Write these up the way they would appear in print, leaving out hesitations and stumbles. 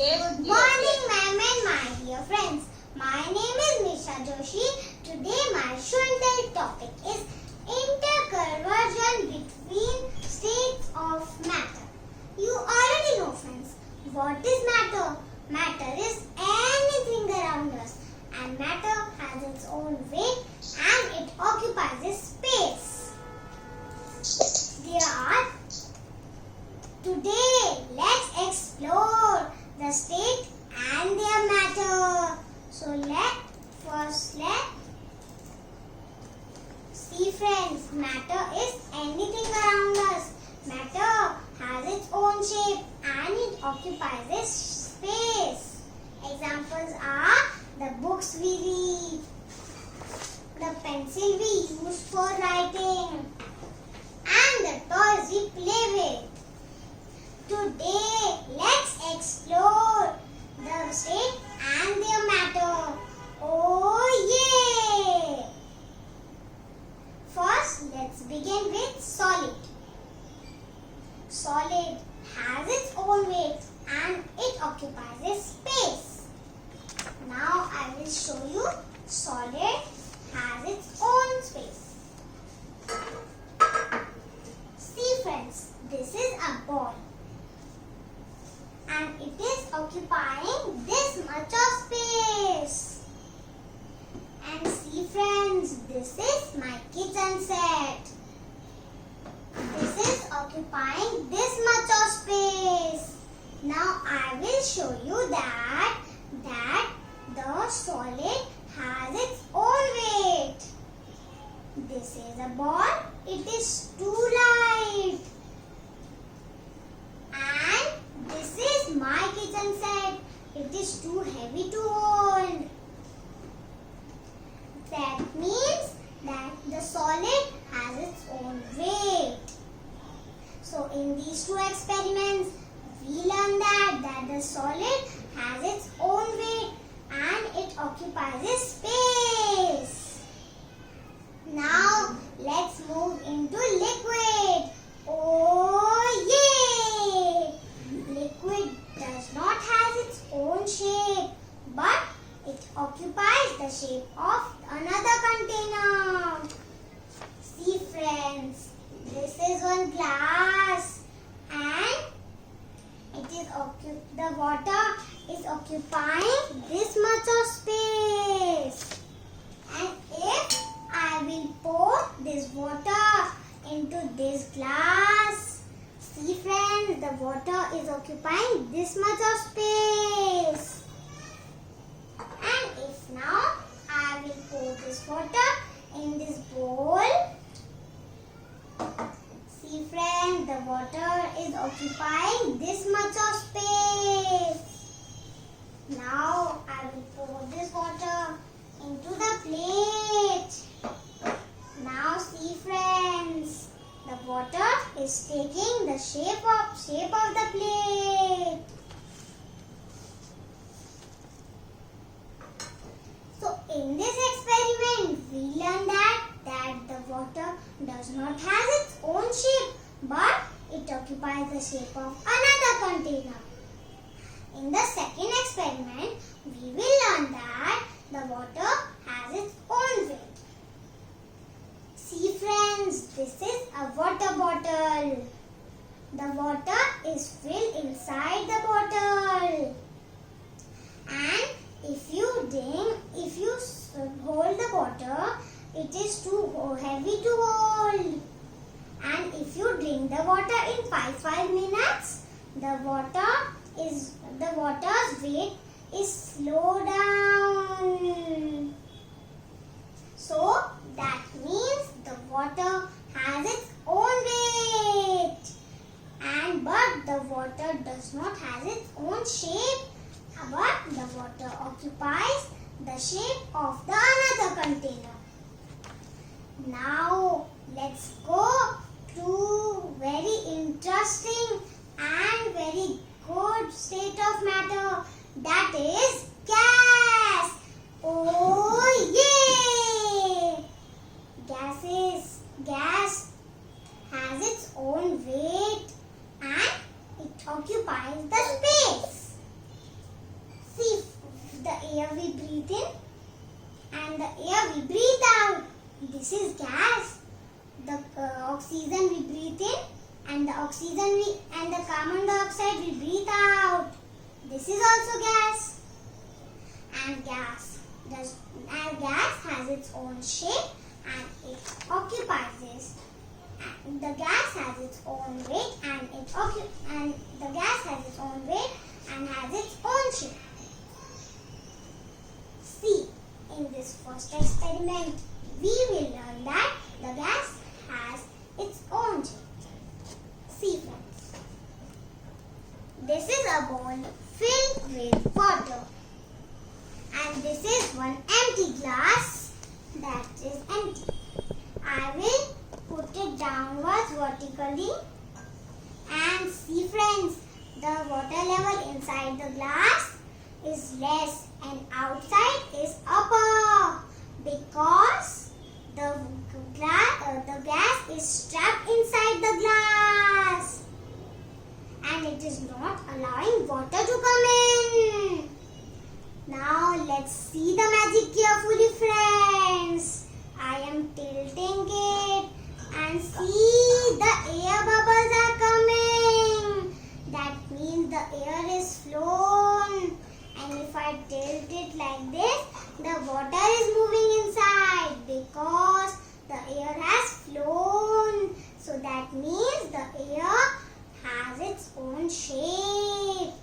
Good morning, ma'am and my dear friends. My name is Nisha Joshi. Today my show and tell topic is interconversion between states of matter. You already know, friends, what is matter? Matter is anything around us, and matter has its own weight and it occupies a space. Today, let's explore the state and their matter. So let's see, friends, matter is anything around us. Matter has its own shape and it occupies a space. Examples are the books we read, the pencil we use for writing, and the toys we play with. Today, let's explore the state and their matter. Oh yeah! First, let's begin with solid. Solid has its own weight and it occupies a space. Now, I will show you solid has its own space. See, friends, this is a ball. And it is occupying this much of space. And see, friends, this is my kitchen set. This is occupying this much of space. Now I will show you that the solid has its own weight. This is a ball. It is too light. And this is my kitchen set. It is too heavy to hold. That means that the solid has its own weight. So in these two experiments, we learn that the solid has its own weight and it occupies a space. Now let's move into liquid. Oh yeah! Liquid does not have its own shape, but it occupies the shape of another container. See, friends, this is one glass and the water is occupying this much of space. And if I will pour this water into this glass, see, friends, the water is occupying this much of space. And if now I will pour this water in this bowl, see, friends, the water is occupying this much of space. Now I will pour this water into the plate. Now see, friends, the water is taking the shape of the plate. So in this experiment, we learned that the water does not have its own shape, but it occupies the shape of another container. In the second experiment, we will learn that the water has its own weight. See, friends, this is a water bottle. The water is filled inside the bottle. And if you hold the water, it is too heavy to hold. And if you drink the water in 5 minutes, the water's weight is slow down. So that means the water has its own weight. But the water does not have its own shape. But the water occupies the shape of the another container. Now let's go to very interesting and very good state of matter, that is gas. Oh yeah! Gas has its own weight and it occupies the space. air we breathe in and the air we breathe out. This is gas. The oxygen we breathe in and the carbon dioxide we breathe out. This is also gas. And gas has its own shape and it occupies this. And the gas has its own weight and has its own shape. See, in this first experiment, we will learn that the gas has its own shape. See friends, this is a bowl filled with water and this is one empty glass that is empty. I will put it downwards vertically and see friends, the water level inside the glass is less and outside is upper because the gas is trapped inside the glass and it is not allowing water to come in. Now let's see the magic carefully friends. I am tilting it and see the air bubbles are coming. That means the air is flown. And if I tilt it like this, the water is moving inside because the air has flown. So that means the air has its own shape,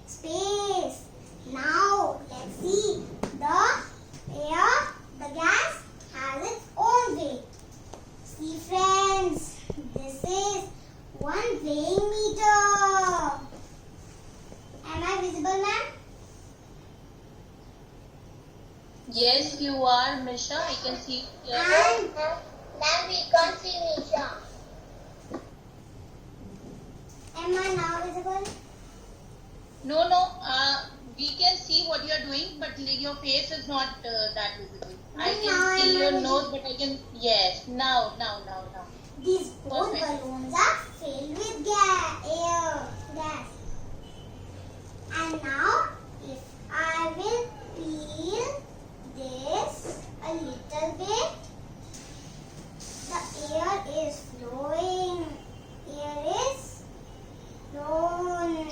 space. Now let's see the gas has its own weight. See friends, this is one weighing meter. Am I visible, ma'am? Yes, you are, Misha. I can see you. Ma'am, we can't see Misha. Am I now visible? No. We can see what you are doing, but your face is not that visible. I can see your nose, but I can. Yes, now. These both balloons are filled with gas. And now, if I will peel this a little bit, the air is flowing. Air is flown.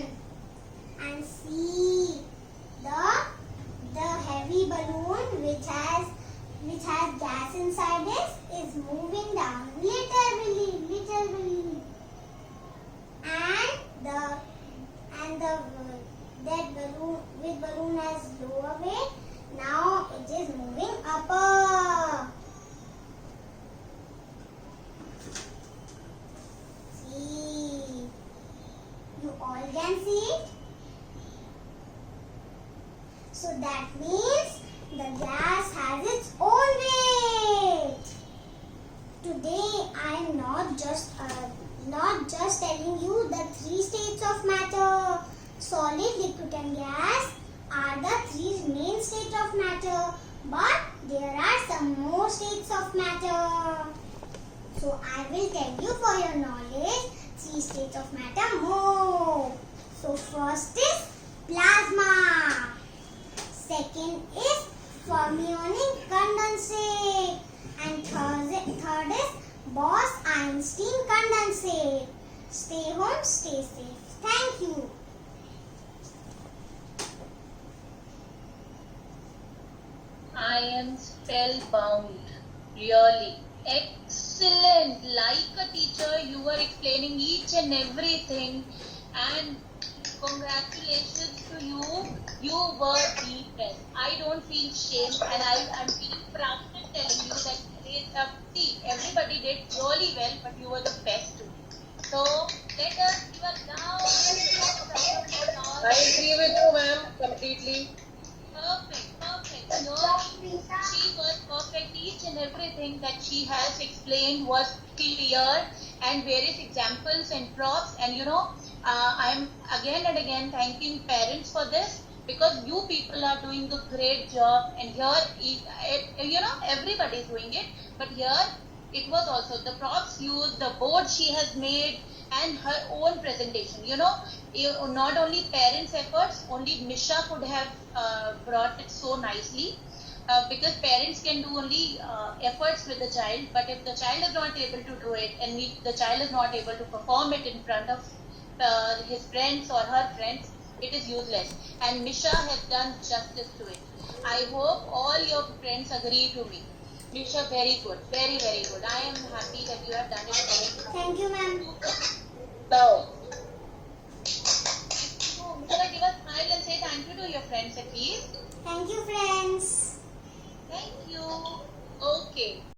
And see the heavy balloon which has gas inside it is moving down little bit. And that balloon has lower weight. Now it is moving upper. See, you all can see it. So that means the gas has its own weight. Today I am not just telling you the three states of matter. Solid, liquid and gas are the three main states of matter. But there are some more states of matter. So I will tell you for your knowledge three states of matter more. So first is plasma. Second is fermionic condensate. And third is Bose-Einstein condensate. Stay home, stay safe. Thank you. I am spellbound. Really. Excellent. Like a teacher, you were explaining each and everything. And congratulations to you. You were the best. I don't feel shame and I'm feeling proud in telling you that everybody did really well, but you were the best too. So let us give a loud I agree with you, ma'am, completely. Perfect. No, she was perfect. Each and everything that she has explained was clear and various examples and props. And I'm again and again thanking parents for this because you people are doing a great job. And here, everybody is doing it. But here, it was also the props used, the board she has made, and her own presentation. Not only parents' efforts, only Misha could have brought it so nicely. Because parents can do only efforts with the child, but if the child is not able to do it and the child is not able to perform it in front of his friends or her friends, it is useless. And Misha has done justice to it. I hope all your friends agree to me. Misha, very good, very, very good. I am happy that you have done it. Thank you, ma'am. Now, Misha, give a smile and say thank you to your friends at least. Thank you, friends. Thank you. Okay.